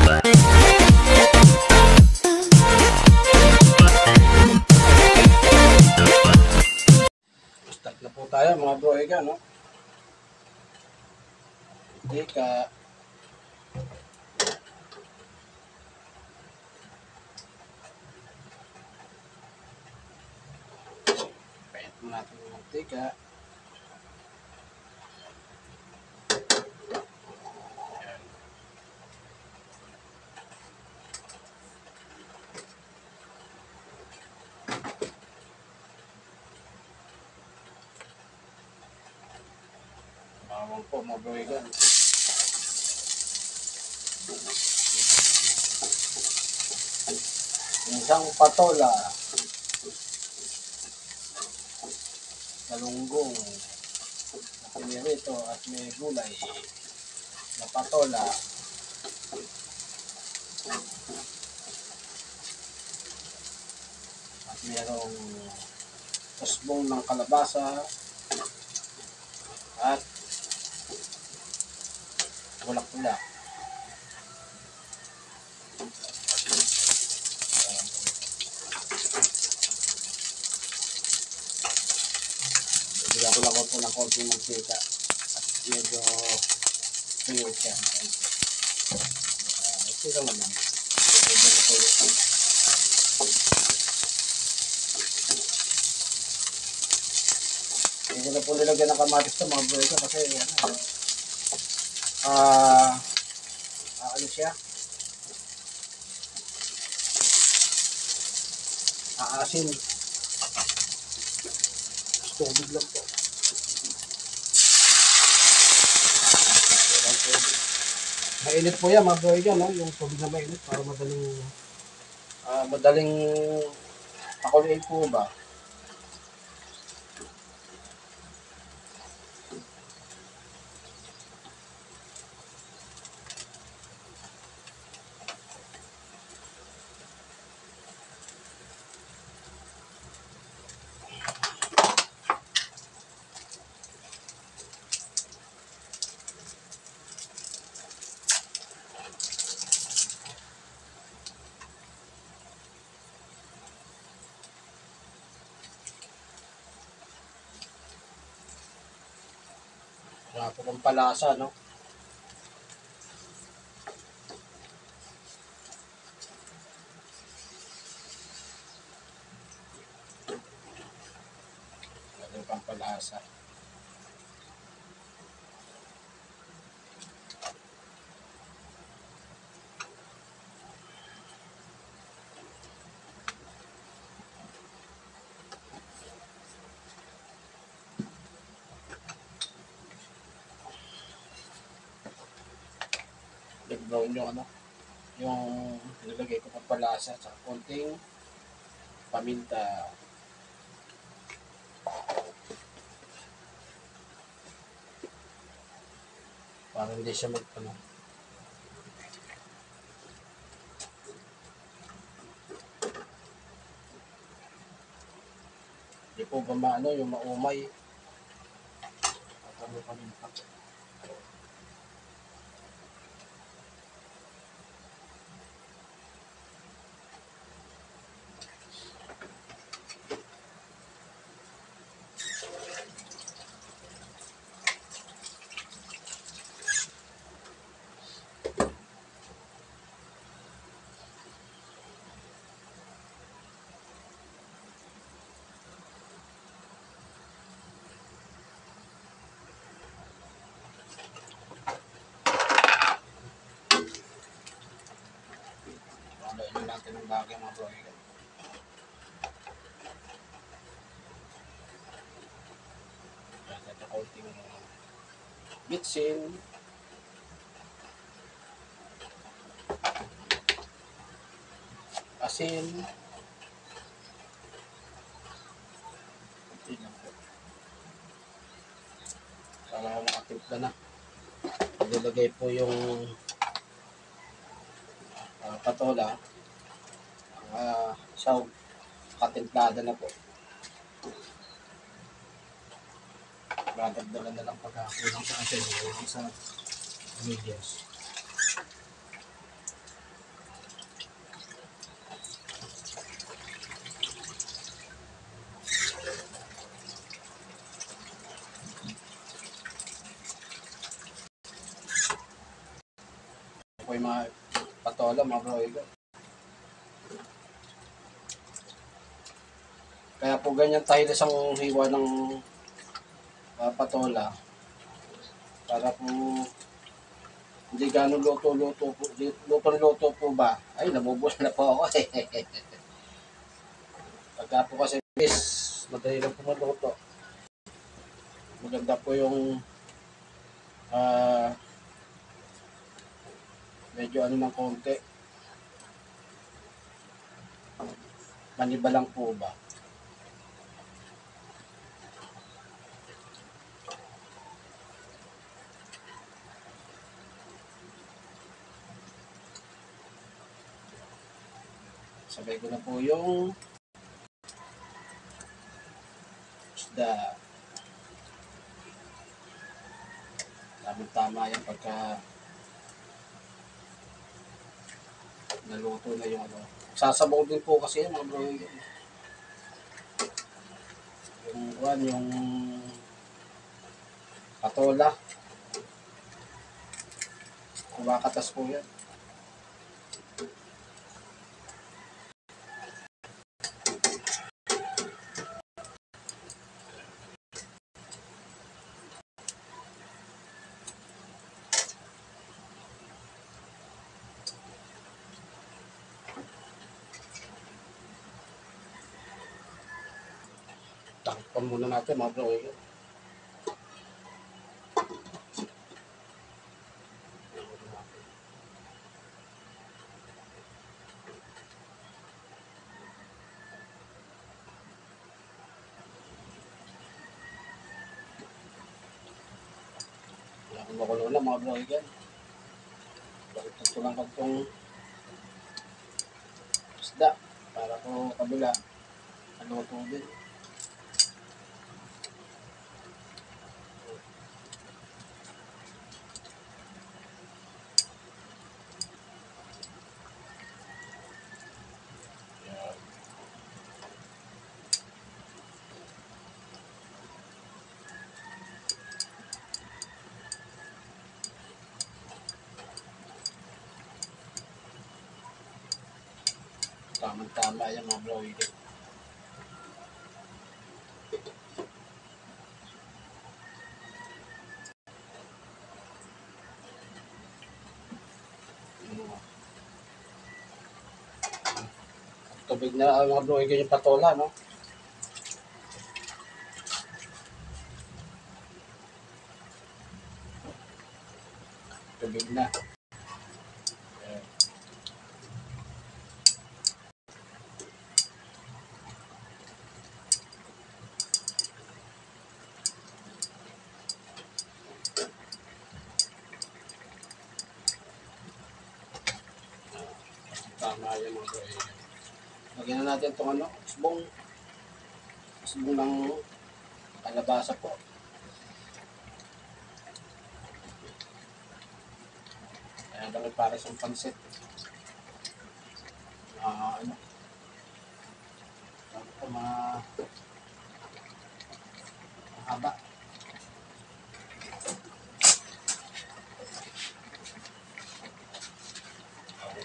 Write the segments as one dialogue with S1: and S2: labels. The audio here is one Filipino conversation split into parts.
S1: Start na po tayo mga broega, no? Teka. Paint mo natin yung teka. Bawang po mga broega. Isang patola, galunggong, nakumirito at may gulay na patola, at mayroong usbong ng kalabasa at bulak-bulak. Bigyan ko po ng konting mantika at medyo tuyo siya. Ito lang naman. Hindi ko na po nilagyan ng kamatis ito mga broega kasi ano siya? Aasin. Tubig lang po. Mainit po yan mga broega, no? Yung tubig na mainit para madaling pakuloyin po ba? Wala po ng palasa, no? Wala pang palasa. Brown yung yung nilagay ko pang palasa at konting paminta. Para hindi siya hindi po ba yung maumay at paminta. Palain natin ng bagay mga broega. Ito konting bitsin. Asin. Para makatimpla na. Ilagay po yung patola. Siyang katimplada na po. Madagdagan na lang pagkakulang sa asin. Sa medias. po yung mga patola, mga broiler. Kaya po ganyan tayo isang hiwa ng patola para po hindi gano'ng luto-luto po. Luto-luto po ba? Ay, nabubula na po ako eh. Pagka po kasi madali lang po maluto. Maganda po yung medyo ano ng konti. Maniba lang po ba? Sabay ko na po yung isda. Tama-tama yan pagka naluto na yung ano. Sasabaw din po kasi mga bro. Yung patola. Kumakatas po yan. Takpan muna natin mga bro. Makulo na mga bro. Tutulang ka itong isda para po kabila. Naluto din. Tama-tama yung mga bro. Tubig na mga bro, yung patola, no? Tubig na. Tama yan mga bro. Lagyan na natin itong ano, usbong ng kalabasa po. Kaya lang para sa pansit. Ano, ito mahaba.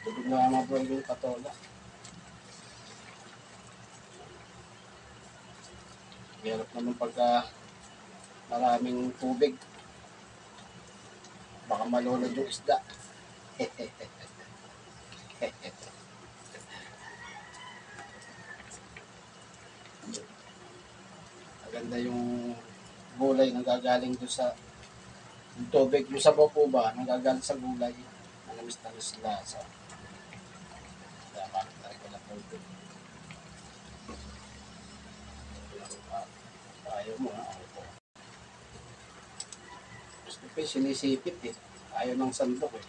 S1: Tubig na mga bro yung patola. Hirap naman pagka maraming tubig. Baka malunod yung isda. Maganda yung gulay na gagaling doon sa yung tubig. Yung sabaw po ba, nagagaling sa gulay. Manamis-tamis lasa. Kaya bakit talaga na tubig. Ayaw mo ha. Gusto pa sinisipit eh. Ayaw ng sandok eh.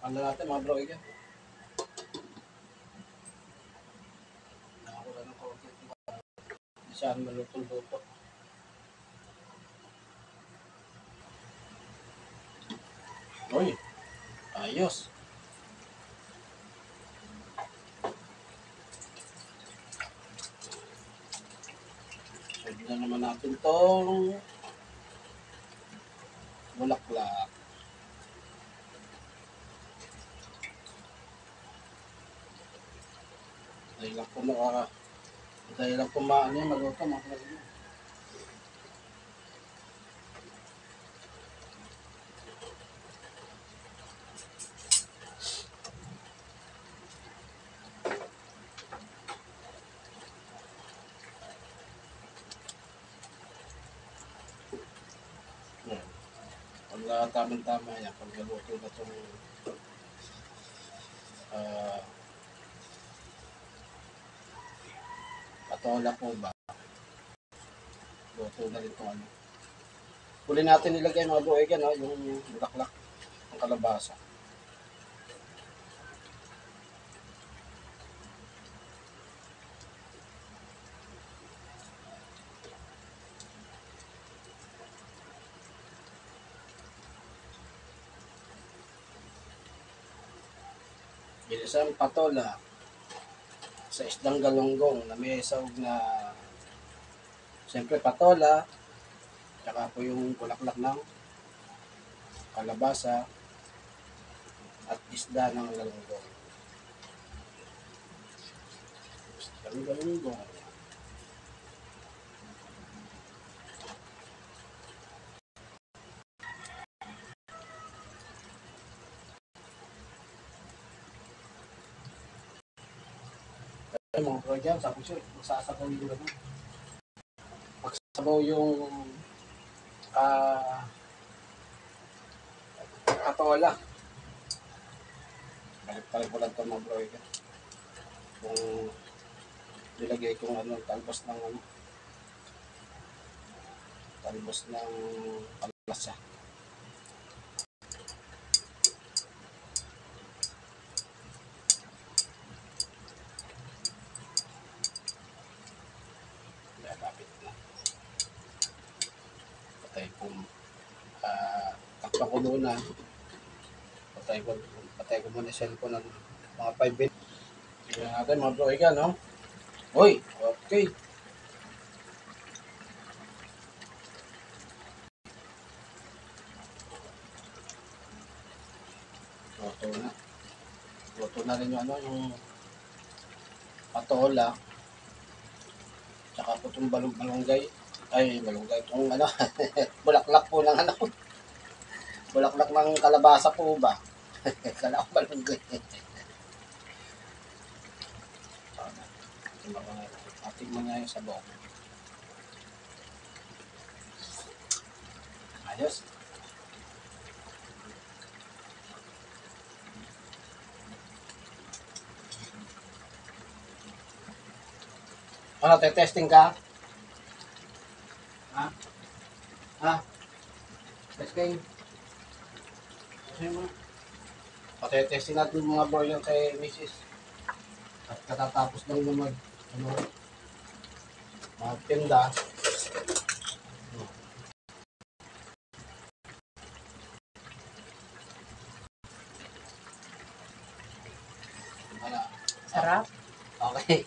S1: Ano natin mga bro, siya malutong-luto. Uy, ayos. Pwede na naman natin tong bulaklak. Dahil lang po dahil lang po maano yung maluto, mga kapatid. Yan. Pag tamang-tama yan, pag naluto na itong patola po ba, luto na rin itong ano. Huli natin nilagay mga buhay no? Yung bulaklak ng kalabasa. Ginisang patola sa isdang galunggong na may sawg na siyempre patola, tsaka po yung bulaklak ng kalabasa at isda ng galunggong. Isdang galunggong. Ay, mga bro dyan, sabi ko, magsasabaw yung gano'n. Magsasabaw yung patola. Balik-balik ko lang ito mga bro dyan. Kung nilagay kong talbos ng kalasa. Lapit na. Patay ko takpan ko muna. Patay ko muna yung cellphone ng mga 5 minutes. Tignan natin mga bro dyan, no? Uy, okay. Luto na rin yung patola. Tsaka po itong malunggay. Ay, malunggay. Itong bulaklak po ng bulaklak ng kalabasa po ba? Kala ko malunggay. Ating mga yung sabaw. Ayos. Ano, testing ka? Ha? Ha? Testing? Testing natin mga bro yung kay Mrs. At katatapos lang naman magtinda.
S2: Sarap.
S1: Okay.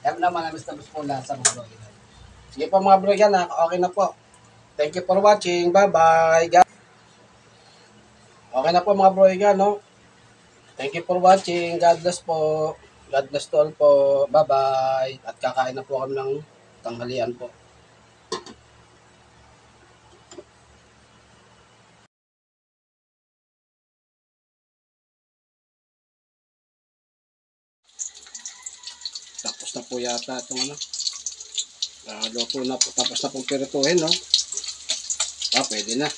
S1: Yan naman ang gusto po lasa mga bro. Sige po mga bro yan ha. Okay na po. Thank you for watching. Bye-bye. Okay na po mga bro yan, no? Thank you for watching. God bless po. God bless to all po. Bye-bye. At kakain na po kami ng tanghalian po. Tapos na po yata itong luto na po. Tapos na pong pirituhin, no? Pwede na.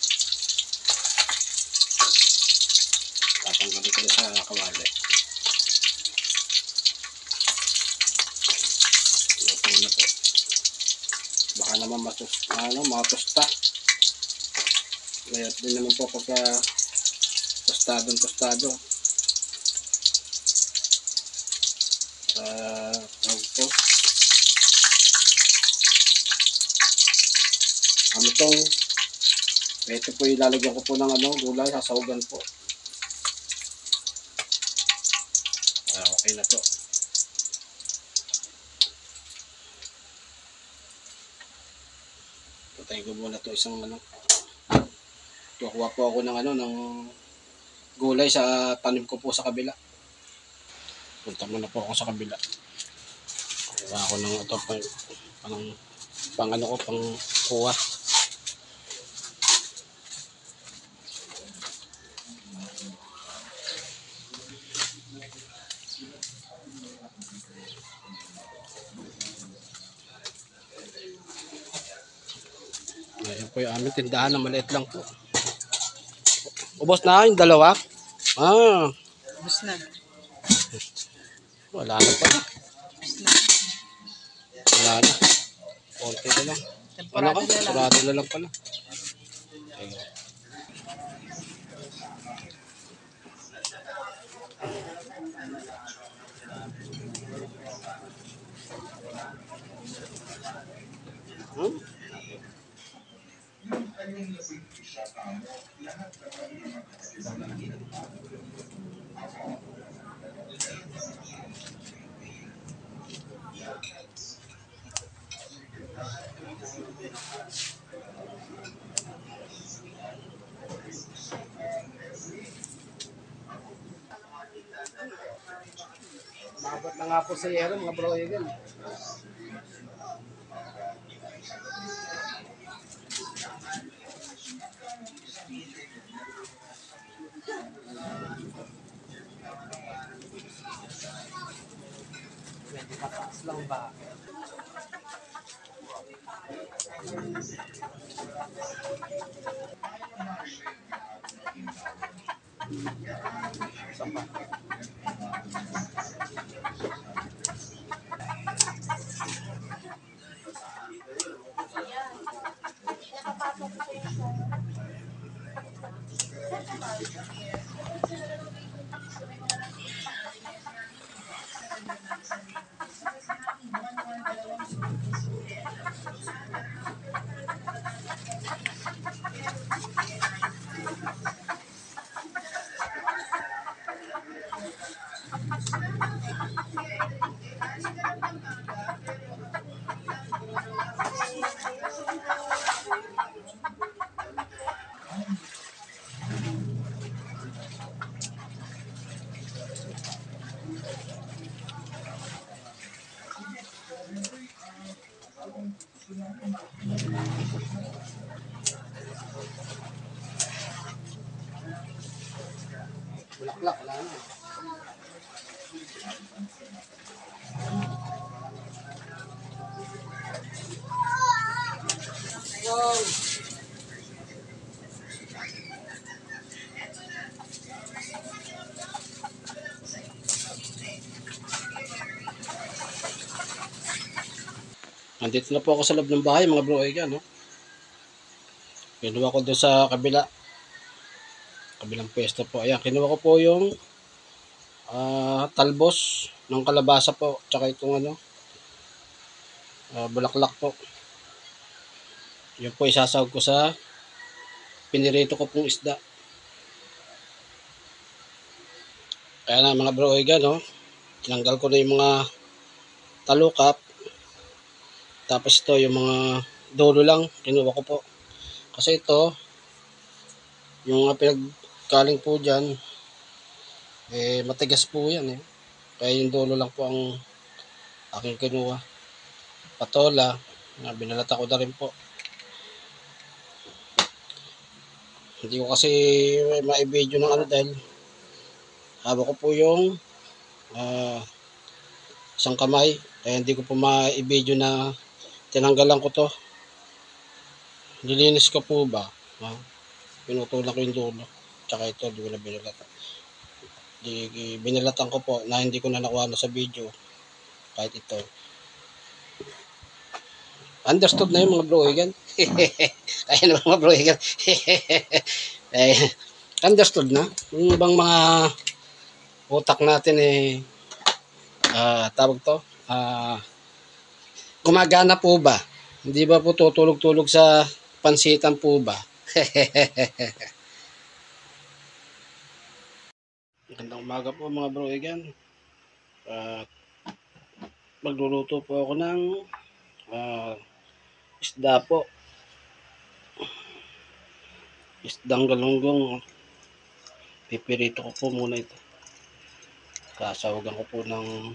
S1: Tatanggalin ko na sa kawali. Luto na po. Baka naman matusta. Mayat din naman po pagka tostado. Tawag po. lutong. Ito po ilalagyan ko po ng gulay, sasahugan po. Okay na po. Patayin ko muna to isang Kukuha po ako ng ng gulay sa tanim ko po sa kabila. Punta muna po ako sa kabila. Kuha ako ng ito pang kuha. Ayan po yung aming tindahan na maliit lang po. Ubos na yung dalawa?
S2: Ubos na.
S1: Wala na pa.
S2: Ubos na.
S1: Wala na. Konti na lang. Sarado na lang pala. Ayun. Mabot na nga po sa yero mga bro Egan. Medyo mataas lang ba? Sapa. Bulaklak, wala na. Nandito na po ako sa loob ng bahay mga bro Egan, no? Kinuha ko doon sa kabilang pwesto po. Ayan, kinuha ko po yung talbos ng kalabasa po, tsaka itong bulaklak po. Yun po isasawag ko sa pinirito ko pong isda. Kaya na mga bro Egan, no? Tinanggal ko na yung mga talukap. Tapos ito yung mga dulo lang kinuha ko po. Kasi ito yung pinagkaling po dyan matigas po yan Kaya yung dulo lang po ang aking kinuha. Patola na binalata ko na rin po. Hindi ko kasi ma-video ng dahil hawak ko po yung isang kamay. Kaya hindi ko po ma-video na tinanggalan ko to. Nilinis ko po ba? Pinutulak ko yung dulo. Tsaka ito, di ko na binalatan. Binalatan ko po na hindi ko na nakuha sa video. Kahit ito. Understood na yung mga bro Egan. Kaya naman mga bro Egan. Understood na. Yung bang mga utak natin tawag to? Gumagana po ba? Hindi ba po tutulog-tulog sa pansitan po ba? Magandang umaga po mga bro again. At magluluto po ako ng isda po. Isdang galunggong. Pipirito ko po muna ito. Kasawagan ko po ng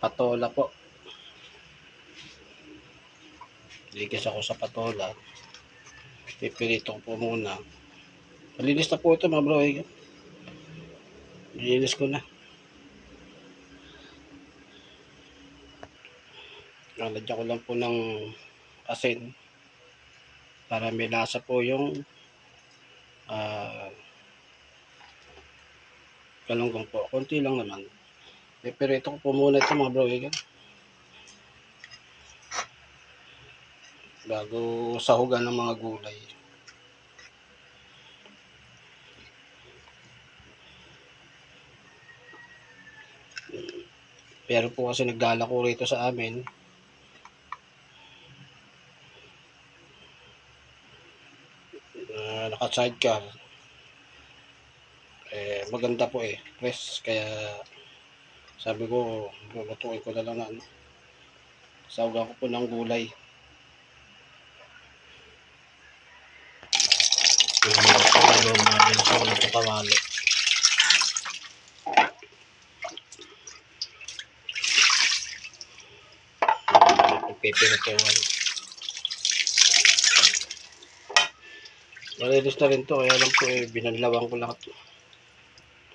S1: patola po. Ligas ako sa patola. Pipirito ko po muna. Malinis na po ito mga bro. Malinis ko na. Lalagyan ko lang po ng asin para may lasa po yung galunggong po. Konti lang naman. Pipirito ko po muna ito mga bro. Bago sahugan ng mga gulay. Pero po kasi naglalako rito sa amin. Naka-sidecar. Maganda po fresh. Kaya sabi ko, lulutuin ko na lang na sahugan ko po ng gulay. Pipirituhan. Malinis na rin to, kaya lang po binanlawan ko lang ito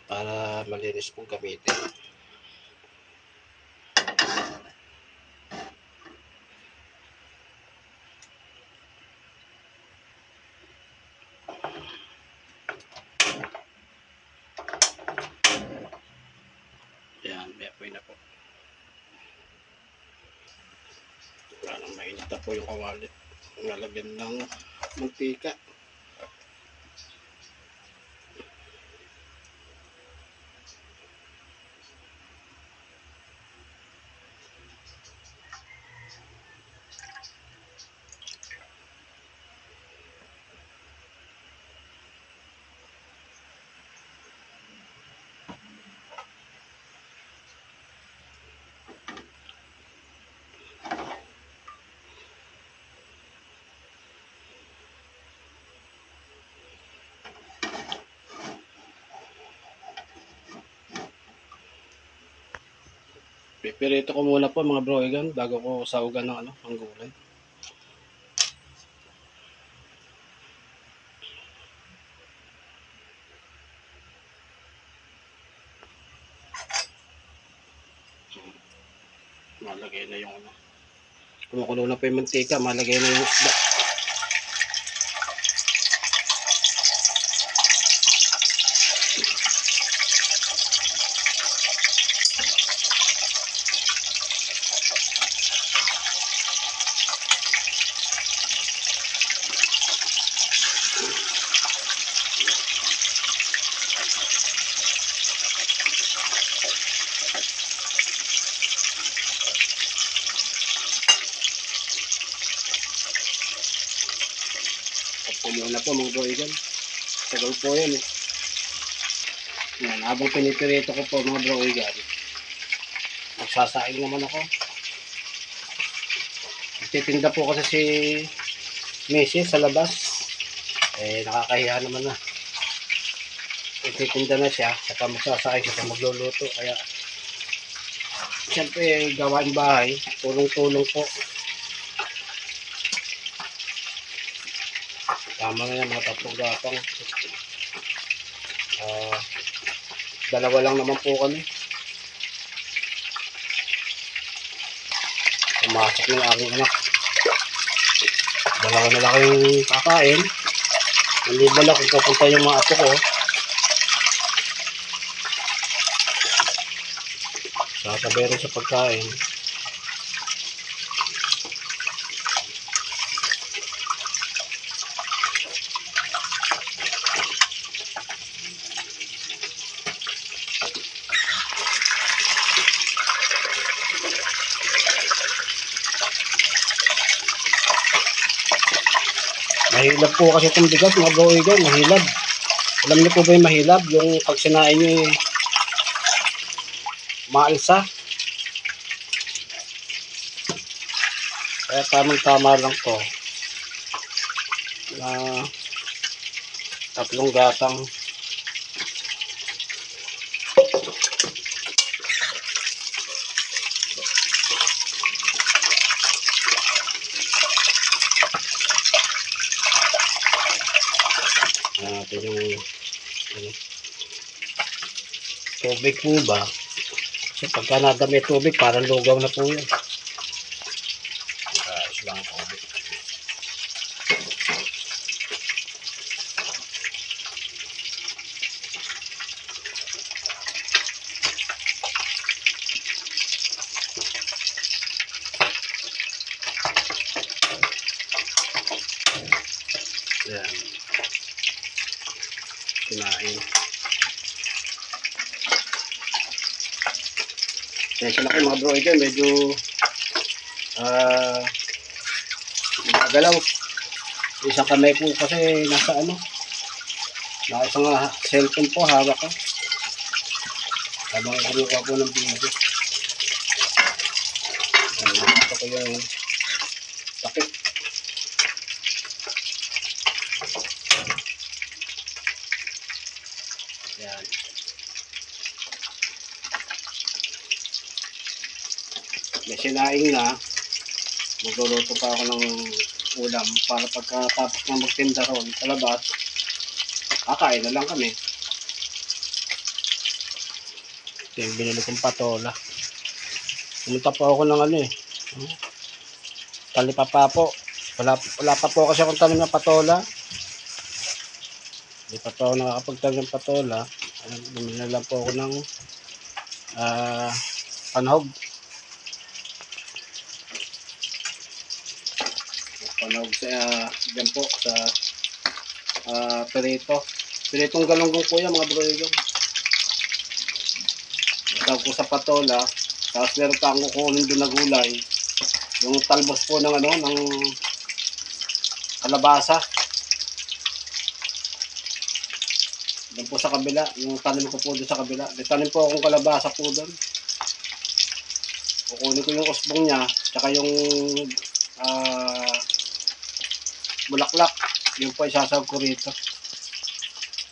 S1: para malinis po gamitin. Yan, may apoy na po. Parang mainit na po yung kawali. Nalagyan ng mantika. Pipirito ko muna po mga bro bago ko sahugan ng ng gulay. Malagay na yung kumukulo na po yung mantika, malagay na yung isda. Muna po mga bro tagal po yan Yan, habang pinipirito ko po mga bro magsasaing naman ako. Nagtitinda po kasi si Mrs. sa labas, nakakahiya naman na. Nagtitinda na siya, saka magsasaing, saka magluluto, kaya siyempre gawain bahay, tulong-tulong po. Tama na yan mga tatlong gapang. Dalawa lang naman po kami. Pumasok ng aking anak. Dalawa na lang kayong kakain. Hindi ba lang kung pupunta yung mga apo ko. Sasabay rin sa pagkain. mahilab po kasi itong bigas, mga broigan, mahilab. Alam niyo po ba yung mahilab? Yung pag sinain niyo maalsa. Kaya tamang-tama lang to na tatlong gatang. Natin yung ano, tubig po ba? Kasi pagka nadami tubig, parang lugaw na po yun. Lang tubig. Yan. Kinain. Kaya na kayo mga bro, ito medyo galaw. Isang kamay po kasi nasa ano, nasa isang cellphone po hawak ko. Habang kumukuha po ng video. Nakita ko yung takip. Yan. May sinaing na. Magluluto pa ako ng ulam para pagkatapos ng magtinda ron sa labas, kakain na lang kami. Ito yung binili kong patola. Pumunta po ako ng ano talipapa po. Wala pa po kasi akong tanim na patola. Hindi pa po ako nakakapagtanim ng patola. Bumili na lang po ako ng panahog. Panahog sa dyan po sa perito. Peritong galunggong po yan mga broigan. Tawag po sa patola. Tapos meron pa akong kukunin doon na gulay. Yung talbos po ng ano, ng kalabasa. Doon po sa kabila. Yung tanim ko po doon sa kabila. May tanim po akong kalabasa po doon. Kukunin ko yung usbong niya. Tsaka yung bulaklak, yung po isasawag ko rito.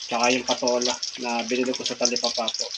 S1: Tsaka yung patola na binili ko sa talipapa po.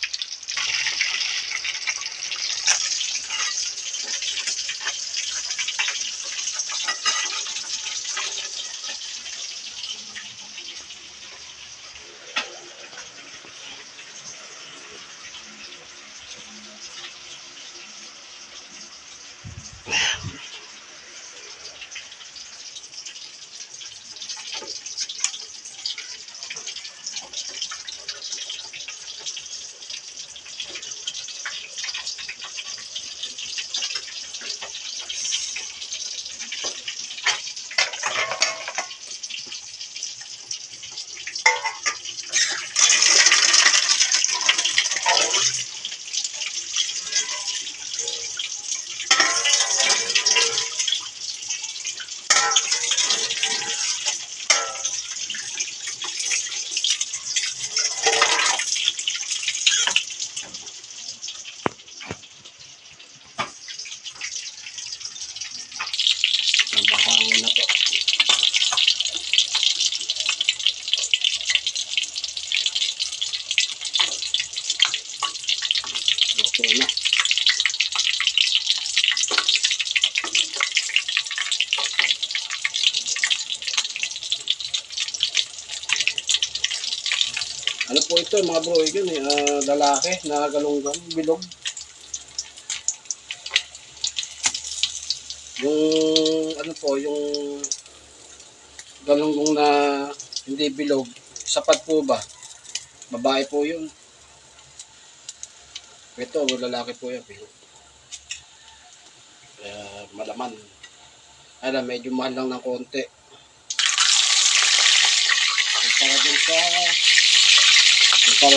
S1: Nabahangin na po. Luto na. Ano po ito mga bro, lalaki na galunggong bilog. Yung ano po, yung galunggong na hindi bilog, sapat po ba? Babae po yun. Ito, lalaki po yan, bilog. Kaya malaman. Alam, medyo mahal lang ng konti. Para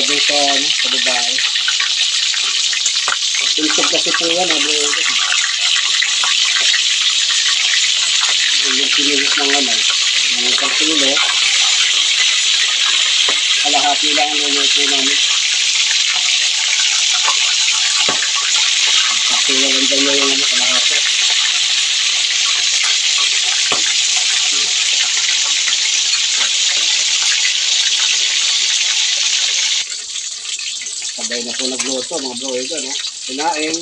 S1: dun sa ano, sa babae. Tuntog kasi po yan, yung pinilis ng ano, Yung isang kilo. Kalahati lang ang luluto namin. Kasi walang daw yung ano, kalahati. Sabay na po nagluto mga bro. Ito, no? Sinaing.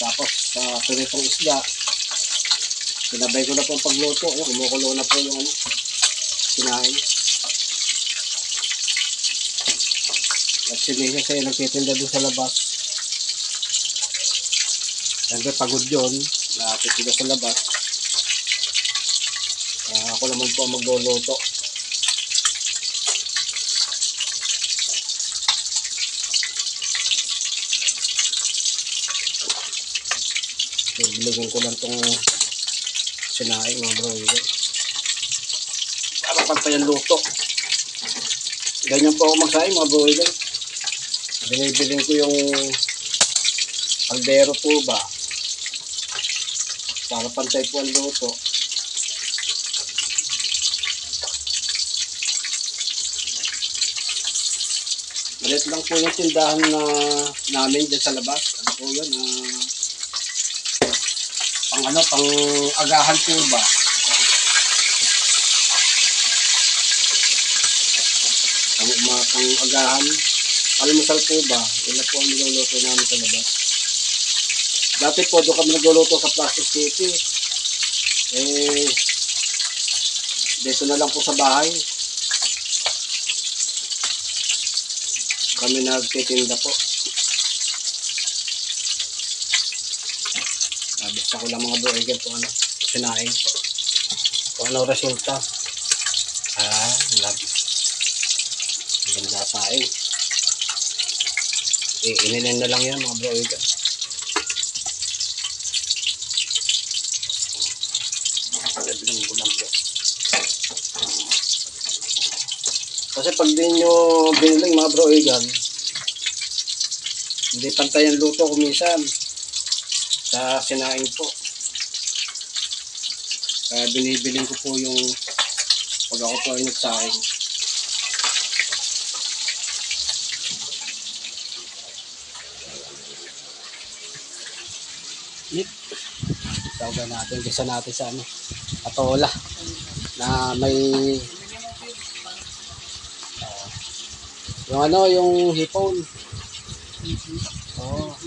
S1: Tapos sa piritong isda. Sinabay ko na po ang pagluto. Kumukulo na po yung ano, sinaing. At si Misa sa'yo nagtitinda doon sa labas. Siyempre pagod yun. Natitinda sa labas. Ako naman po ang magluluto. Biligin ko lang itong sinaing mga bro. Para pantayan luto. Ganyan po ako magsaing mga bro. Binibiling ko yung kaldero po ba. Para pantay po ang luto. Malit lang po yung tindahan na namin dyan sa labas. Ano po yun? Pang agahan po ba? Pang agahan. Almusal po ba? Yun po ang niluluto namin sa labas. Dati po doon kami nagluluto sa Plastic City. Dito na lang po sa bahay. Kami nagtitinda po. Basta ko lang mga bro, ito ano, sinaing. Kung ano resulta. Ganda saing. Ininin na lang yan mga bro. Ganda ko lang po. Kasi pag di nyo biniling mga bro, hindi pantay ang luto kuminsan. Sa sinaing po. Kaya binibiling ko po yung pag ako po ay nagsaing. Tawagan natin, gisa natin sa ano, patola na may yung ano, yung hipon. Oh.